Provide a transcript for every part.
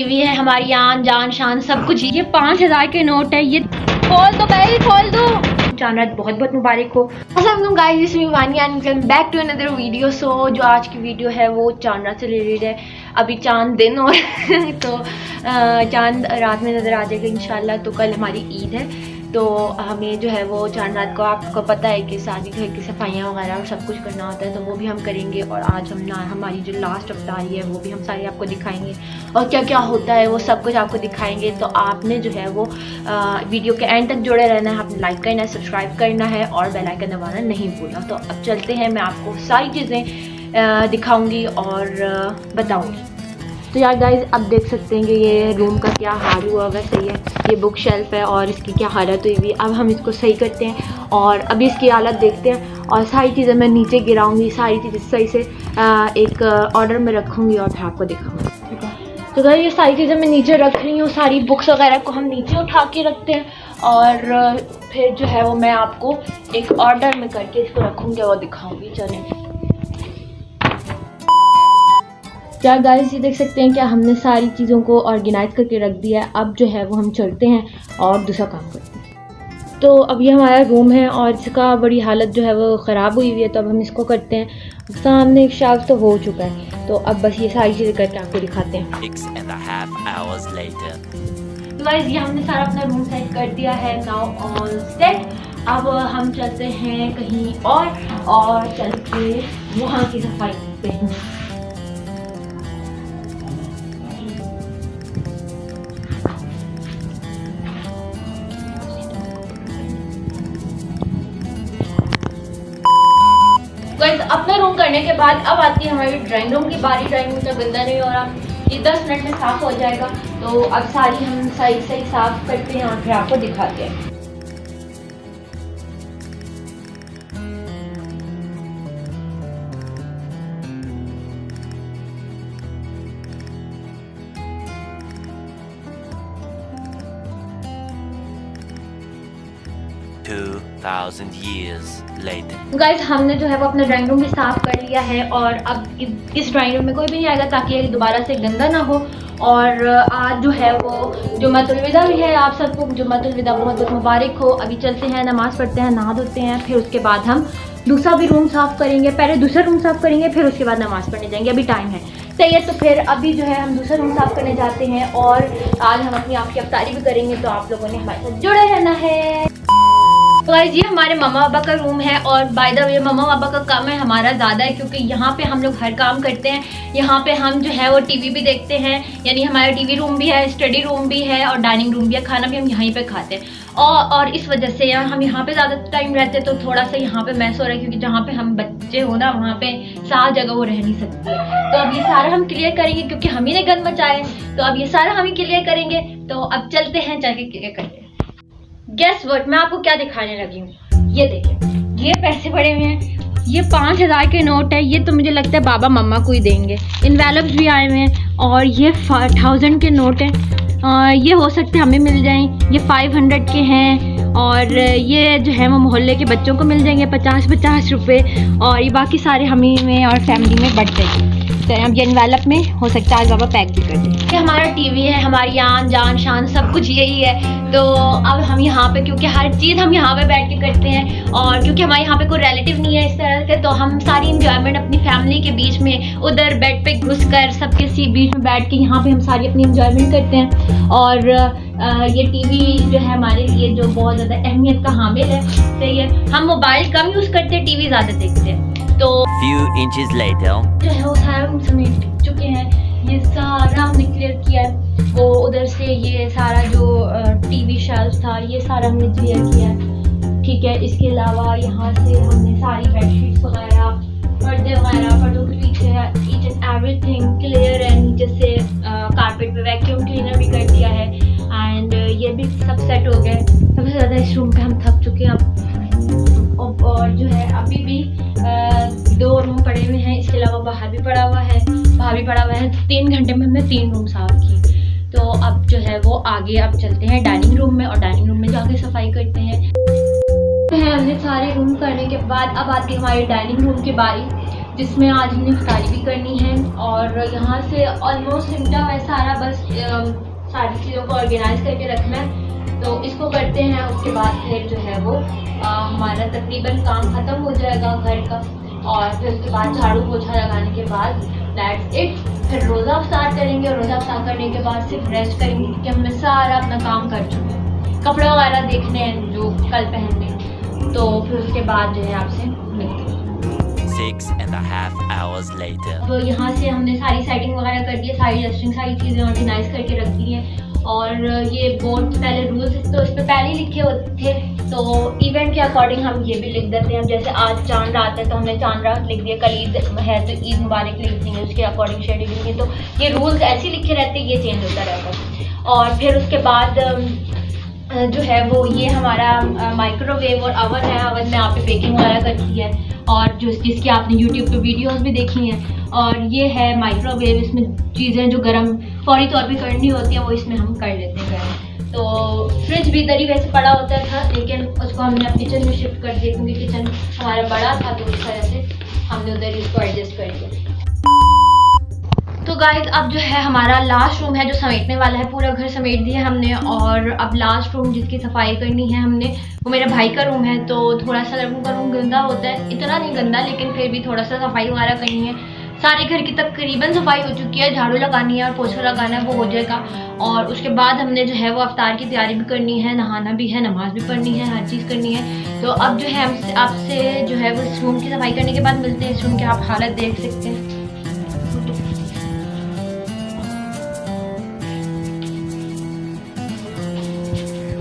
TV है हमारी आन जान शान सब कुछ। ये 5000 के नोट है। ये खोल दो भाई, खोल दो। चांद बहुत बहुत मुबारक हो। अस्सलाम guys, this is Vania and welcome back to another video. So जो आज की वीडियो है वो चांद रात से रिलेटेड है। अभी चांद दिन और तो चांद रात में नज़र आ जाएगा इंशाल्लाह। तो कल हमारी ईद है, तो हमें जो है वो चांद रात को आपको पता है कि शादी घर की सफाइयाँ वगैरह और सब कुछ करना होता है, तो वो भी हम करेंगे। और आज हमारी जो लास्ट अफ्तारी है वो भी हम सारी आपको दिखाएंगे और क्या क्या होता है वो सब कुछ आपको दिखाएंगे। तो आपने जो है वो वीडियो के एंड तक जुड़े रहना है, आपने लाइक करना है, सब्सक्राइब करना है और बेल आइकन दबाना नहीं भूलना। तो अब चलते हैं, मैं आपको सारी चीज़ें दिखाऊँगी और बताऊँगी। तो यार गाइज, अब देख सकते हैं कि ये रूम का क्या हाल हुआ हुआ सही है। ये बुक शेल्फ है और इसकी क्या हालत हुई हुई। अब हम इसको सही करते हैं और अभी इसकी हालत देखते हैं और सारी चीज़ें मैं नीचे गिराऊंगी, सारी चीज़ें सही से एक ऑर्डर में रखूँगी और फिर आपको दिखाऊंगी, ठीक है। तो गाइज, ये सारी चीज़ें मैं नीचे रख रही हूँ, सारी बुक्स वगैरह को हम नीचे उठा के रखते हैं और फिर जो है वो मैं आपको एक ऑर्डर में करके इसको रखूँगी और दिखाऊँगी। चलें क्या गाइस, ये देख सकते हैं क्या हमने सारी चीज़ों को ऑर्गेनाइज करके रख दिया है। अब जो है वो हम चलते हैं और दूसरा काम करते हैं। तो अब ये हमारा रूम है और इसका बड़ी हालत जो है वो ख़राब हुई हुई है, तो अब हम इसको करते हैं। सामने एक शेल्फ तो हो चुका है, तो अब बस ये सारी चीज़ें करके आपको दिखाते हैं। 6.5 hours later. तो गाइस, ये हमने सारा अपना रूम सेट कर दिया है, नाउ ऑल सेट। अब हम चलते हैं कहीं और चल के वहाँ की सफाई करते हैं। अपना रूम करने के बाद अब आती है हमारी ड्राइंग रूम की बारी। ड्राइंग रूम का गंदा नहीं हो रहा, ये 10 मिनट में साफ़ हो जाएगा। तो अब सारी हम सही साफ़ करते हैं और फिर आपको दिखाते हैं। $2,000 years later. गाइस, हमने जो है वो अपना ड्राइंग रूम भी साफ़ कर लिया है और अब इस ड्राइंग रूम में कोई भी नहीं आएगा ताकि ये दोबारा से गंदा ना हो। और आज जो है वो जुम्मतुल विदा भी है, आप सबको जुम्मतुल विदा बहुत बहुत मुबारक हो। अभी चलते हैं, नमाज़ पढ़ते हैं, नहा धोते हैं, फिर उसके बाद हम दूसरा भी रूम साफ़ करेंगे। पहले दूसरा रूम साफ़ करेंगे, फिर उसके बाद नमाज़ पढ़ने जाएंगे। अभी टाइम है, सही है। तो फिर अभी जो है हम दूसरा रूम साफ़ करने जाते हैं और आज हम अपनी आपकी अफ्तारी भी करेंगे, तो आप लोगों ने हमारे साथ जुड़े रहना है। तो गाइस, ये हमारे मम्मा पापा का रूम है और बाय द वे मम्मा पापा का काम है हमारा ज़्यादा है, क्योंकि यहाँ पे हम लोग हर काम करते हैं। यहाँ पे हम जो है वो टीवी भी देखते हैं, यानी हमारा टीवी रूम भी है, स्टडी रूम भी है और डाइनिंग रूम भी है। खाना भी हम यहीं पे खाते हैं और इस वजह से यार हम यहाँ पे ज़्यादा टाइम रहते हैं, तो थोड़ा सा यहाँ पे मैस हो रहा है, क्योंकि जहाँ पे हम बच्चे हो ना वहाँ पे सारी जगह वो रह नहीं सकती। तो अब ये सारा हम क्लियर करेंगे, क्योंकि हम ही ने गंद मचाए, तो अब ये सारा हम ही क्लियर करेंगे। तो अब चलते हैं, चल के क्लियर करते हैं। गेस व्हाट, मैं आपको क्या दिखाने लगी हूँ। ये देखिए, ये पैसे पड़े हुए हैं, ये 5000 के नोट है। ये तो मुझे लगता है बाबा मम्मा को ही देंगे। इनवेलप्स भी आए हुए हैं और ये 1000 के नोट हैं। ये हो सकते हमें मिल जाएं। ये 500 के हैं और ये जो है वो मोहल्ले के बच्चों को मिल जाएंगे 50-50 रुपये, और ये बाकी सारे हमी में और फैमिली में बट जाएंगे। तो अब ये इनवेलप में हो सकता है आज बाबा पैक भी कर दें। ये हमारा टीवी है, हमारी आन जान शान सब कुछ यही है। तो अब हम यहाँ पे, क्योंकि हर चीज़ हम यहाँ पे बैठ के करते हैं और क्योंकि हमारे यहाँ पे कोई रिलेटिव नहीं है इस तरह के, तो हम सारी इंजॉयमेंट अपनी फैमिली के बीच में उधर बेड पे घुस कर सबके बीच में बैठ के यहाँ पे हम सारी अपनी इंजॉयमेंट करते हैं। और ये टीवी जो है हमारे लिए जो बहुत ज़्यादा अहमियत का हामिल है, सही है। हम मोबाइल कम यूज़ करते हैं, टीवी ज़्यादा देखते हैं। तो Few inches later. जो है वो सारा हम समेट चुके हैं। ये सारा हमने क्लियर किया है। वो उधर से ये सारा जो टीवी शेल्फ था ये सारा हमने क्लियर किया है, ठीक है। इसके अलावा यहाँ से हमने सारी बेडशीट्स वगैरह, पर्दे वगैरह, पर्दों के पीछे ईच एंड एवरीथिंग क्लियर है। नीचे से कारपेट पे वैक्यूम क्लीनर भी कर दिया है एंड ये भी सब सेट हो गए। सबसे ज़्यादा इस रूम पे हम थक चुके हैं अब। और जो है अभी भी 2 रूम पड़े हुए हैं, इसके अलावा बाहर भी पड़ा हुआ है, 3 घंटे में हमने 3 रूम साफ़ की। तो अब जो है वो आगे अब चलते हैं डाइनिंग रूम में और डाइनिंग रूम में जाके सफाई करते हैं। हमने सारे रूम करने के बाद अब आती है हमारी डाइनिंग रूम की बारी, जिसमें आज हमने इफ्तारी भी करनी है। और यहाँ से ऑलमोस्ट सिमटा है सारा, बस सारी चीज़ों को ऑर्गेनाइज करके रखना है। तो इसको करते हैं, उसके बाद फिर जो है वो हमारा तकरीबन काम ख़त्म हो जाएगा घर का। और फिर उसके बाद झाड़ू पोछा लगाने के बाद दैट्स इट। फिर रोज़ा अफ्तार करेंगे और रोज़ा अफ्तार करने के बाद सिर्फ रेस्ट करेंगे, क्योंकि हमने सारा अपना काम कर चुके हैं। कपड़े वगैरह देखने हैं जो कल पहनने, तो फिर उसके बाद जो है आपसे मिलते हैं। 6.5 hours later. तो यहाँ से हमने सारी सेटिंग वगैरह कर दी है, सारी डस्टिंग, सारी चीज़ें ऑर्गेनाइज करके रख दी हैं। और ये बोर्ड पहले रूल्स तो इस पर पहले ही लिखे होते थे, तो इवेंट के अकॉर्डिंग हम ये भी लिख देते हैं। जैसे आज चांद रात है तो हमने चांद रात लिख दिया, कल ईद है तो ईद मुबारक लिख देंगे, उसके अकॉर्डिंग शेड्यूलिंग है। तो ये रूल्स ऐसे ही लिखे रहते हैं, ये चेंज होता रहता है। और फिर उसके बाद जो है वो ये हमारा माइक्रोवेव और अवन है। अवन में आपने बेकिंग वगैरह करती है, और जिसकी आपने यूट्यूब पे वीडियोस भी देखी हैं। और ये है माइक्रोवेव, इसमें चीज़ें जो गर्म फौरी तौर पे करनी होती हैं वो इसमें हम कर लेते हैं गर्म। तो फ्रिज भी इधर ही वैसे पड़ा होता था, लेकिन उसको हमने अब किचन में शिफ्ट कर दिया, क्योंकि किचन हमारा बड़ा था, तो इस तरह से हमने उधर इसको एडजस्ट कर दिया। तो गाइज अब जो है हमारा लास्ट रूम है जो समेटने वाला है, पूरा घर समेट दिया हमने। और अब लास्ट रूम जिसकी सफाई करनी है हमने, वो मेरे भाई का रूम है। तो थोड़ा सा उनका रूम गंदा होता है, इतना नहीं गंदा लेकिन फिर भी थोड़ा सा सफाई वगैरह करनी है। सारे घर की तकरीबन सफाई हो चुकी है, झाड़ू लगानी है और पोछा लगाना है, वो हो जाएगा। और उसके बाद हमने जो है वो अफ्तार की तैयारी भी करनी है, नहाना भी है, नमाज भी पढ़नी है, हर चीज़ करनी है। तो अब जो है आपसे जो है वो इस रूम की सफाई करने के बाद मिलते हैं। इस रूम की आप हालत देख सकते हैं।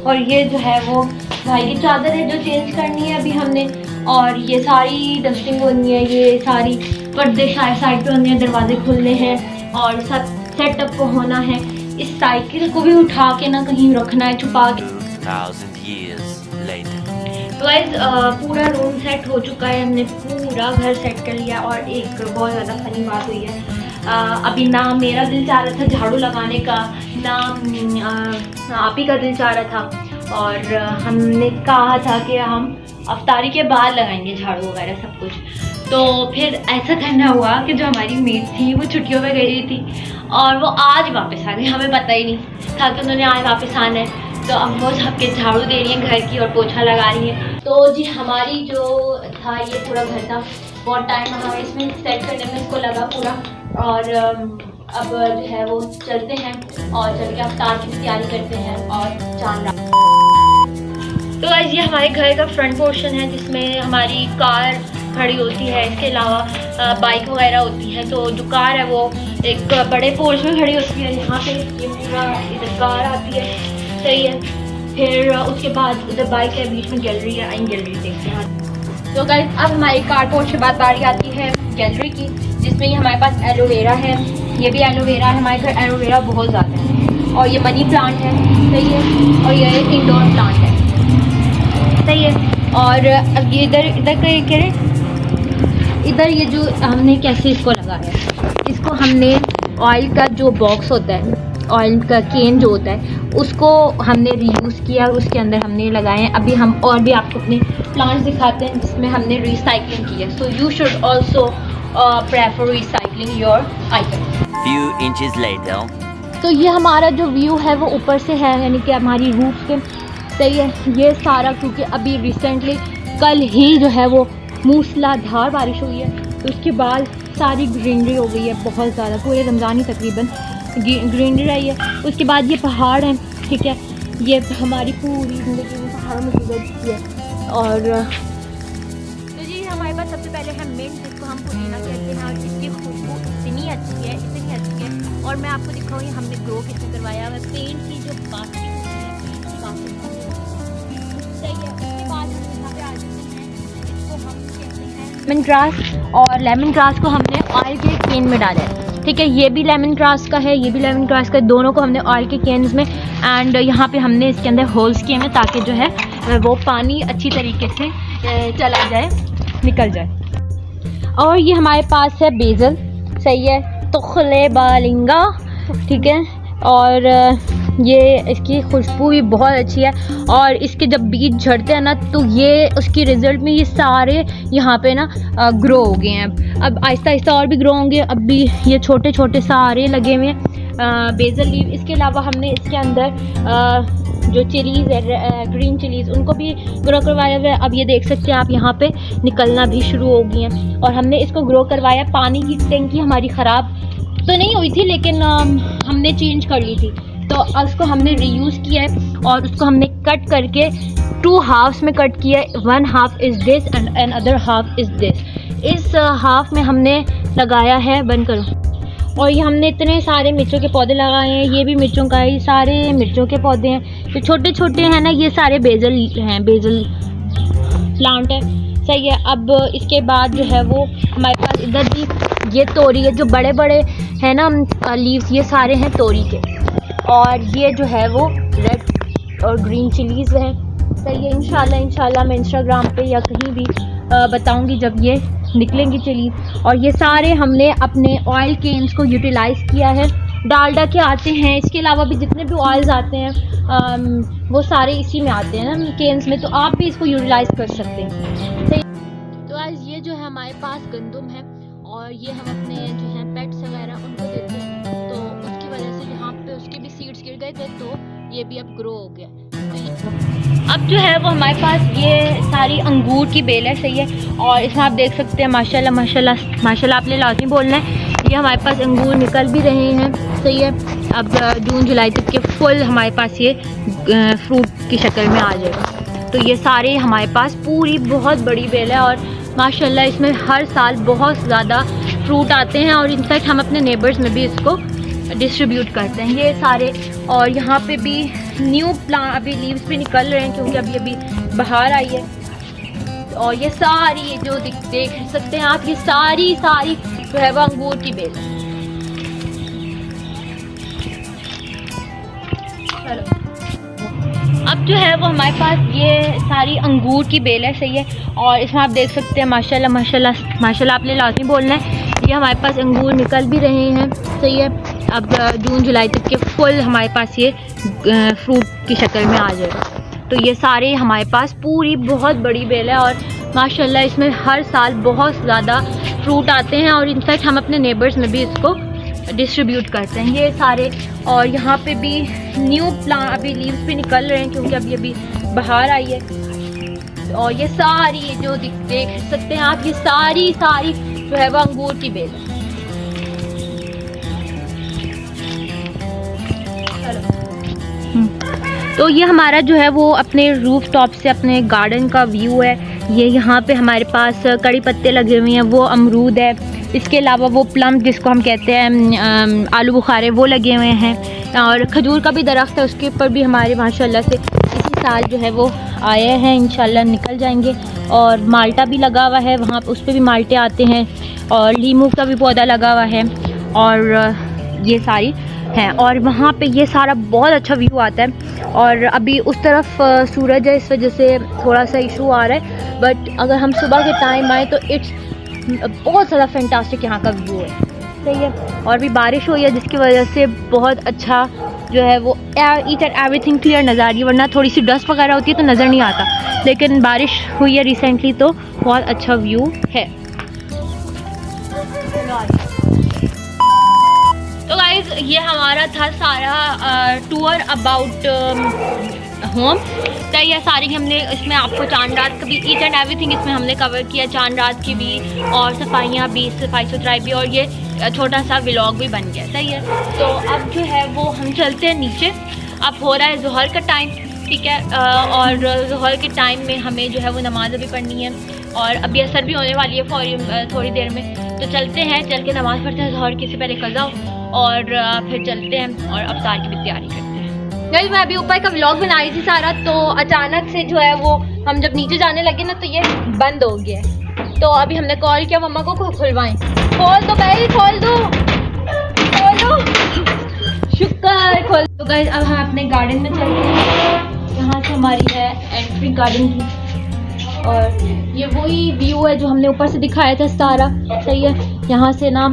और ये जो है वो भाई की चादर है जो चेंज करनी है अभी हमने। और ये सारी डस्टिंग होनी है, ये सारी पर्दे साइड पे होने हैं, दरवाजे खुलने हैं और सब सेटअप को होना है। इस साइकिल को भी उठा के ना कहीं रखना है छुपा के। 1000 years later. तो गाइस पूरा रूम सेट हो चुका है, हमने पूरा घर सेट कर लिया। और एक बहुत ज़्यादा फनी बात हुई है, अभी ना मेरा दिल चाह रहा था झाड़ू लगाने का, ना आप ही का दिल चाह रहा था। और हमने कहा था कि हम अफ्तारी के बाद लगाएंगे झाड़ू वगैरह सब कुछ। तो फिर ऐसा करना हुआ कि जो हमारी मेड थी वो छुट्टियों में गई थी और वो आज वापस आ गई, हमें पता ही नहीं था कि उन्होंने आज वापस आना है। तो अब वो सबके झाड़ू दे रही हैं घर की और पोछा लगा रही हैं। तो जी हमारी जो था ये पूरा घर था, बहुत टाइम हमें इसमें सेट करने में इसको लगा पूरा। और अब जो है वो चलते हैं और चल के अफ्तार की तैयारी करते हैं और चांद रात। तो आज ये हमारे घर का फ्रंट पोर्शन है जिसमें हमारी कार खड़ी होती है, इसके अलावा बाइक वगैरह होती है। तो जो कार है वो एक बड़े पोर्च में खड़ी होती है, यहाँ पे ये पूरा इधर कार आती है, सही है। फिर उसके बाद उधर बाइक है, बीच में गैलरी है, आइन गैलरी देखते हैं। तो गाइस अब हमारी कार पोर्च के बाद बारी आती है गैलरी की, जिसमें ये हमारे पास एलोवेरा है, ये भी एलोवेरा है। हमारे घर एलोवेरा बहुत ज़्यादा है। और ये मनी प्लांट है, सही है। और ये इंडोर प्लांट है, सही है। और अब ये इधर ये जो हमने कैसे इसको लगाया है, इसको हमने ऑयल का जो बॉक्स होता है, ऑयल का केन जो होता है, उसको हमने रीयूज़ किया और उसके अंदर हमने लगाए हैं। अभी हम और भी आपको अपने प्लांट्स दिखाते हैं जिसमें हमने रिसाइकलिंग की है। So you should also prefer recycling your item. Few inches later. तो ये हमारा जो व्यू है वो ऊपर से है, यानी कि हमारी रूफ के, सही है। ये सारा क्योंकि अभी रिसेंटली कल ही जो है वो मूसलाधार बारिश हुई है, तो उसके बाद सारी ग्रीनरी हो गई है बहुत ज़्यादा, पूरे रमज़ान ही तकरीबन ग्रीनरी रही है। उसके बाद ये पहाड़ हैं, ठीक है, ये हमारी पूरी ज़िंदगी में पहाड़ों में गुजर चुकी है। और तो जी हमारे पास सबसे पहले है मिंट, जिसको हम पुदीना कहते हैं, और इसकी खुशबू इतनी अच्छी है, इतनी अच्छी है। और मैं आपको दिखाऊँ ये हमने ग्रो किसने करवाया है, पेंट की जो बास्केट है, सही है। उसके बाद हम यहाँ पे आ जाते हैं, इसको हम कहते हैं लेमन ग्रास, और लेमन ग्रास को हमने ऑयल के केन में डाला है, ठीक है। ये भी लेमन ग्रास का है, ये भी लेमन ग्रास का है, दोनों को हमने ऑयल के केन्स में, एंड यहाँ पे हमने इसके अंदर होल्स किए हैं ताकि जो है वो पानी अच्छी तरीके से चला जाए, निकल जाए। और ये हमारे पास है बेजल, सही है, तुखले बालिंगा, ठीक है। और ये इसकी खुशबू भी बहुत अच्छी है और इसके जब बीज झड़ते हैं ना तो ये उसकी रिज़ल्ट में ये सारे यहाँ पे ना ग्रो हो गए हैं। अब आहिस्ता आहिस्ता और भी ग्रो होंगे। अब भी ये छोटे छोटे सारे लगे हुए हैं बेसल लीव। इसके अलावा हमने इसके अंदर जो चिलीज़ है ग्रीन चिलीज़ उनको भी ग्रो करवाया हुआ है। अब ये देख सकते हैं आप यहाँ पे निकलना भी शुरू हो गई हैं और हमने इसको ग्रो करवाया। पानी की टंकी हमारी ख़राब तो नहीं हुई थी लेकिन हमने चेंज कर ली थी तो उसको हमने रीयूज़ किया है और उसको हमने कट करके 2 हाफ्स में कट किया है। 1 half is this and other half is this. इस हाफ में हमने लगाया है, बंद करो, और ये हमने इतने सारे मिर्चों के पौधे लगाए हैं। ये भी मिर्चों का ही सारे मिर्चों के पौधे हैं जो छोटे छोटे हैं ना, ये सारे बेजल हैं, बेजल प्लांट है। सही है। अब इसके बाद जो है वो हमारे पास इधर भी ये तोरी है, जो बड़े बड़े हैं ना लीव्स, ये सारे हैं तोरी के। और ये जो है वो रेड और ग्रीन चिलीज़ है। सही है। इंशाल्लाह मैं इंस्टाग्राम पे या कहीं भी बताऊंगी जब ये निकलेंगी चिलीज़। और ये सारे हमने अपने ऑयल केन्स को यूटिलाइज़ किया है। डालडा के आते हैं, इसके अलावा भी जितने भी ऑयल्स आते हैं वो सारे इसी में आते हैं ना केन्स में, तो आप भी इसको यूटिलाइज़ कर सकते हैं। सही। तो आज ये जो है हमारे पास गंदम है और ये हम अपने जो है पेट्स वगैरह उनको देते हैं, तो उसकी वजह से यहाँ पे उसके भी सीड्स गिर गए थे तो ये भी अब ग्रो हो गया। अब जो है वो हमारे पास ये सारी अंगूर की बेल है। सही है। और इसमें आप देख सकते हैं माशाल्लाह माशाल्लाह माशाल्लाह, आपने लाजमी बोलना है। ये हमारे पास अंगूर निकल भी रहे हैं। सही है। अब जून जुलाई तक के फुल हमारे पास ये फ्रूट की शक्ल में आ जाएगा। तो ये सारे हमारे पास पूरी बहुत बड़ी बेल है और माशाल्लाह इसमें हर साल बहुत ज़्यादा फ्रूट आते हैं और इनफैक्ट हम अपने नेबर्स में भी इसको डिस्ट्रीब्यूट करते हैं ये सारे। और यहाँ पे भी न्यू प्लांट अभी लीव्स भी निकल रहे हैं क्योंकि अभी बाहर आई है। और ये सारी जो देख सकते हैं आप, ये सारी जो है वो अंगूर की बेल है। चलो अब जो है वो हमारे पास ये सारी अंगूर की बेल है। सही है। और इसमें आप देख सकते हैं माशाल्लाह माशाल्लाह माशाल्लाह, आपने लाजमी बोलना है। ये हमारे पास अंगूर निकल भी रहे हैं। सही है। अब जून जुलाई तक के फुल हमारे पास ये फ्रूट की शक्ल में आ जाएगा। तो ये सारे हमारे पास पूरी बहुत बड़ी बेल है और माशाल्लाह इसमें हर साल बहुत ज़्यादा फ्रूट आते हैं और इनफैक्ट हम अपने नेबर्स में भी इसको डिस्ट्रीब्यूट करते हैं ये सारे। और यहाँ पे भी न्यू प्लांट अभी लीव्स भी निकल रहे हैं क्योंकि अभी बाहर आई है। और ये सारी जो देख सकते हैं आप, ये सारी जो है वो अंगूर की बेल है। तो ये हमारा जो है वो अपने रूफ टॉप से अपने गार्डन का व्यू है। ये यहाँ पे हमारे पास कड़ी पत्ते लगे हुए हैं, वो अमरूद है। इसके अलावा वो प्लम जिसको हम कहते हैं आलू बुखारे, वो लगे हुए हैं। और खजूर का भी दरख्त है, उसके ऊपर भी हमारे माशाल्लाह से इसी साल जो है वो आए हैं, इंशाल्लाह निकल जाएंगे। और माल्टा भी लगा हुआ है, वहाँ उस पर भी माल्टे आते हैं। और लीमू का भी पौधा लगा हुआ है और ये सारी हैं। और वहाँ पे ये सारा बहुत अच्छा व्यू आता है। और अभी उस तरफ सूरज है, इस वजह से थोड़ा सा इशू आ रहा है, बट अगर हम सुबह के टाइम आए तो इट्स बहुत ज़्यादा फैंटास्टिक यहाँ का व्यू है। सही है। और भी बारिश हुई है जिसकी वजह से बहुत अच्छा जो है वो ईच एंड एवरीथिंग क्लियर नज़र आ रही है, वरना थोड़ी सी डस्ट वगैरह होती है तो नज़र नहीं आता। लेकिन बारिश हुई है रिसेंटली तो बहुत अच्छा व्यू है। तो गाइस ये हमारा था सारा टूर अबाउट होम। तो ये सारी हमने इसमें आपको चांद रात का भी ईच एंड एवरीथिंग इसमें हमने कवर किया, चांद रात की भी और सफाइयाँ भी, सफाई सुथराई भी, और ये छोटा सा व्लॉग भी बन गया। सही है। तो अब जो है वो हम चलते हैं नीचे। अब हो रहा है ज़ोहर का टाइम, ठीक है। और ज़ोहर के टाइम में हमें जो है वो नमाज़ अभी पढ़नी है और अभी असर भी होने वाली है थोड़ी देर में। तो चलते हैं, चल के नमाज़ पढ़ते हैं ज़ोहर की, से पहले कज़ा और फिर चलते हैं और अफ्तार की भी तैयारी करते हैं। गाइस मैं अभी ऊपर का व्लॉग बना रही थी सारा, तो अचानक से जो है वो हम जब नीचे जाने लगे ना तो ये बंद हो गया। तो अभी हमने कॉल किया मम्मा को खुलवाएं। खोल दो भाई, खोल दो शुक्र, खोल दो। गाइस अब हम अपने गार्डन में चलते हैं। यहाँ से हमारी है एंट्री गार्डन की और ये वही व्यू है जो हमने ऊपर से दिखाया था सारा। सही है। यहाँ से ना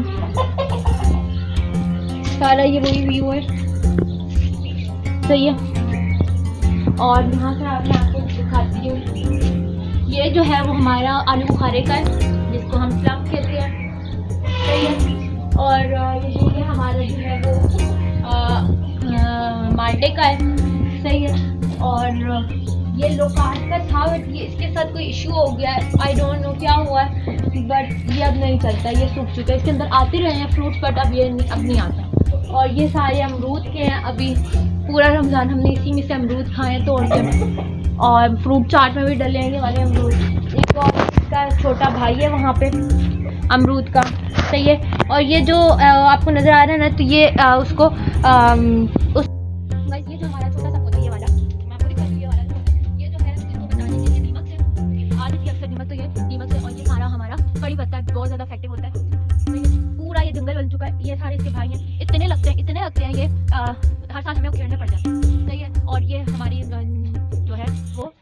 सारा ये वही व्यू है। सही है। और यहाँ से मैं आपको दिखाती हूँ, ये जो है वो हमारा आलू बुखारे का है जिसको हम प्लम कहते हैं। सही है। और ये हमारा जो है वो माल्टे का है। सही है। और ये लोकार्ड का था बट ये इसके साथ कोई इशू हो गया है, आई डोंट नो क्या हुआ है, बट ये अब नहीं चलता, ये सूख चुका है। इसके अंदर आते रहे हैं फ्रूट्स बट अब ये नहीं आता। और ये सारे अमरूद के हैं, अभी पूरा रमज़ान हमने इसी में से अमरूद खाए हैं तोड़ के, और फ्रूट चाट में भी डले हैं ये वाले अमरूद। एक और इसका छोटा भाई है वहाँ पे अमरूद का। सही है। और ये जो आपको नज़र आ रहा है ना, तो ये उसको ये जो हमारा छोटा सा पौधा ये वाला, मैं आपको दिखाती हूँ, ये वाला ये जो है इसको बचाने के लिए नीमक से आधी थी अक्सर नीमक, तो ये नीमक से। और ये सारा हमारा कड़ी पत्ता बहुत ज़्यादा इफेक्टिव होता है। तो ये पूरा ये जंगल बन चुका है। ये सारे इसके भाई हैं, इतने लगते हैं ये हर साल हमें उखेड़ने पड़ जाते हैं। सही है। और ये हमारी जो है वो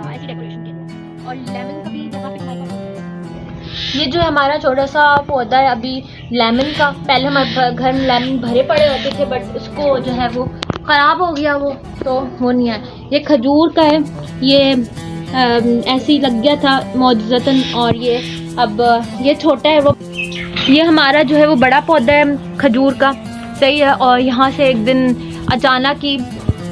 ऐसी डेकोरेशन के लिए। और लेमन का भी जगह पे खाया, ये जो हमारा छोटा सा पौधा है अभी लेमन का, पहले हमारे घर में लेमन भरे पड़े होते थे बट उसको जो है वो ख़राब हो गया वो, तो वो नहीं है। ये खजूर का है, ये ऐसे ही लग गया था मौजूदतन, और ये अब ये छोटा है वो। ये हमारा जो है वो बड़ा पौधा है खजूर का। सही है। और यहाँ से एक दिन अचानक ही,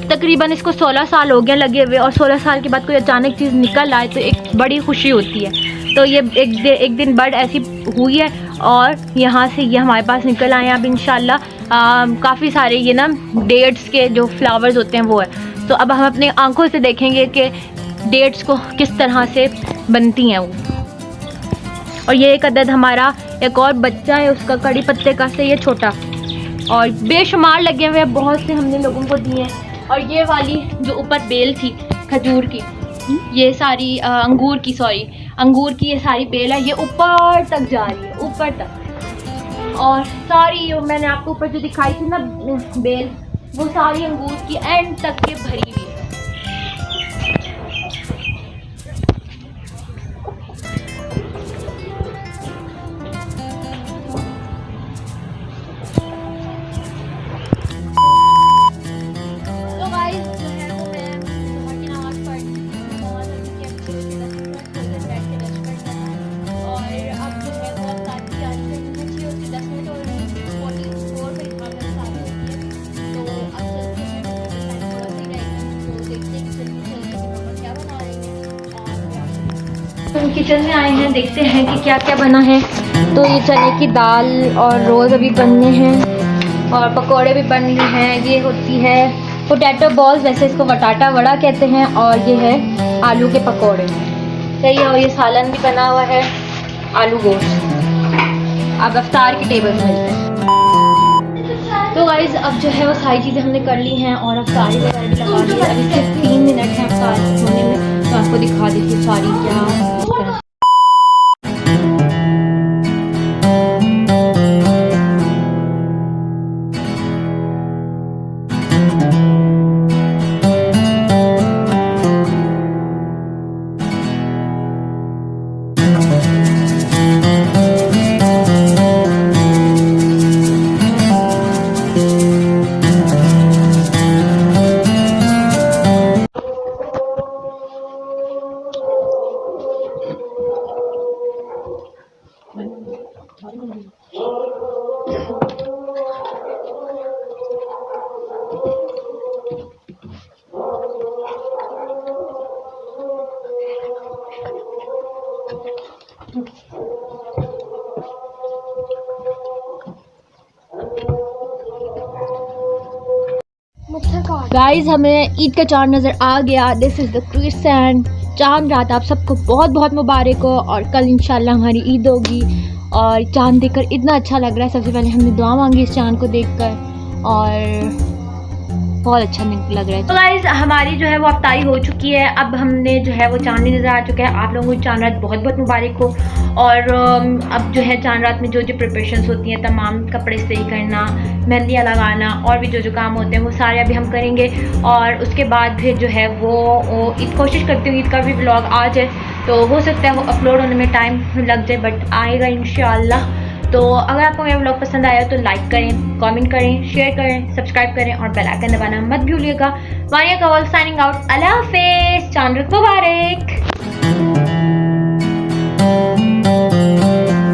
तकरीबन इसको 16 साल हो गए लगे हुए, और 16 साल के बाद कोई अचानक चीज़ निकल आए तो एक बड़ी खुशी होती है। तो ये एक दिन बर्ड ऐसी हुई है और यहाँ से ये हमारे पास निकल आए हैं। अब इंशाल्लाह काफ़ी सारे ये ना डेट्स के जो फ्लावर्स होते हैं वो है। तो अब हम अपने आंखों से देखेंगे कि डेट्स को किस तरह से बनती हैं वो। और ये एक अदद हमारा एक और बच्चा है उसका कड़ी पत्ते का से, ये छोटा, और बेशुमार लगे हुए हैं, बहुत से हमने लोगों को दिए हैं। और ये वाली जो ऊपर बेल थी खजूर की, ये सारी अंगूर की ये सारी बेल है, ये ऊपर तक जा रही है, ऊपर तक। और सारी जो मैंने आपको ऊपर जो दिखाई थी ना बेल, वो सारी अंगूर की एंड तक के भरी हुई है। किचन में आए हैं, देखते हैं कि क्या क्या बना है। तो ये चने की दाल और रोज़ अभी बनने हैं, और पकोड़े भी बन रहे हैं। ये होती है पोटैटो बॉल्स, वैसे इसको बटाटा वड़ा कहते हैं, और ये है आलू के पकोड़े। सही है। और ये सालन भी बना हुआ है, आलू गोश्त। अब अफ्तार की टेबल में मिलते हैं। तो गाइस अब जो है वो सारी चीज़ें हमने कर ली हैं, और अफ्तार वगैरह भी लगा दी है। अभी सिर्फ 3 मिनट हैं अफ्तार होने में, तो आपको दिखा देती हूँ सारी क्या इस तरह। गाइस हमें ईद का चांद नज़र आ गया। दिस इज़ द क्रिसेंट चांद रात। आप सबको बहुत बहुत मुबारक हो, और कल इंशाल्लाह हमारी ईद होगी। और चांद देखकर इतना अच्छा लग रहा है। सबसे पहले हमने दुआ मांगी इस चांद को देखकर, और बहुत अच्छा लग रहा है। तो गाइस हमारी जो है वो अफ्तारी हो चुकी है। अब हमने जो है वो चांद नज़र आ चुका है। आप लोगों को चांद रात बहुत बहुत मुबारक हो। और अब जो है चांद रात में जो जो प्रिपरेशंस होती हैं, तमाम कपड़े सही करना, मेहंदियाँ लगाना, और भी जो जो काम होते हैं वो सारे अभी हम करेंगे। और उसके बाद फिर जो है वो ईद कोशिश करती हूँ ईद का भी व्लॉग आ जाए, तो हो सकता है वो अपलोड होने में टाइम लग जाए, बट आएगा इंशाअल्लाह। तो अगर आपको मेरा व्लॉग पसंद आया तो लाइक करें, कमेंट करें, शेयर करें, सब्सक्राइब करें और बेल आइकन दबाना मत भूलिएगा। वानिया कवल साइनिंग आउट। अल्लाह हाफिज़। चांद मुबारक।